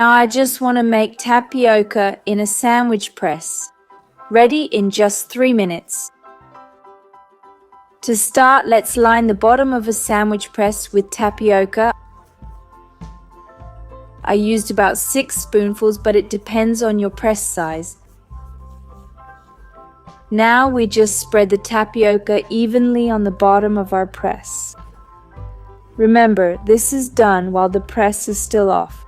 Now I just want to make tapioca in a sandwich press. Ready in just 3 minutes. To start, let's line the bottom of a sandwich press with tapioca. I used about 6 spoonfuls, but it depends on your press size. Now we just spread the tapioca evenly on the bottom of our press. Remember, this is done while the press is still off.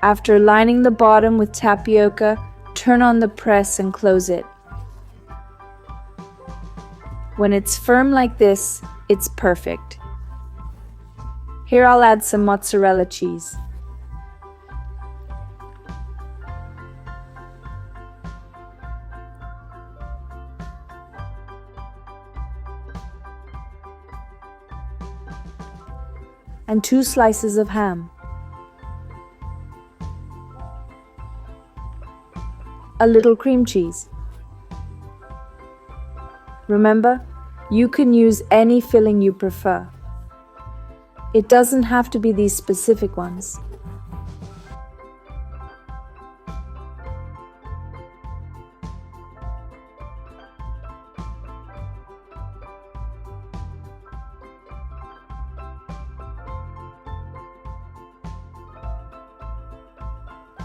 After lining the bottom with tapioca, turn on the press and close it. When it's firm like this, it's perfect. Here I'll add some mozzarella cheese. And 2 slices of ham. A little cream cheese. Remember, you can use any filling you prefer. It doesn't have to be these specific ones.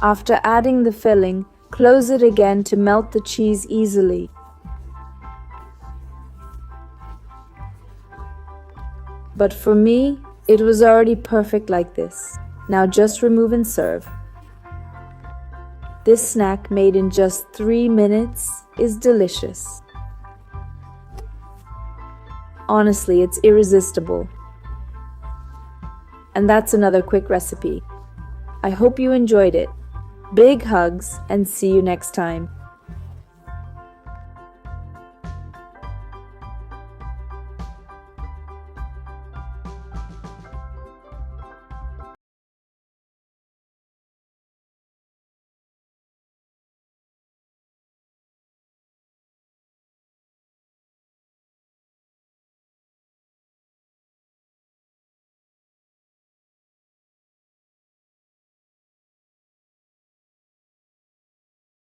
After adding the filling, close it again to melt the cheese easily. But for me, it was already perfect like this. Now just remove and serve. This snack made in just 3 minutes is delicious. Honestly, it's irresistible. And that's another quick recipe. I hope you enjoyed it. Big hugs and see you next time.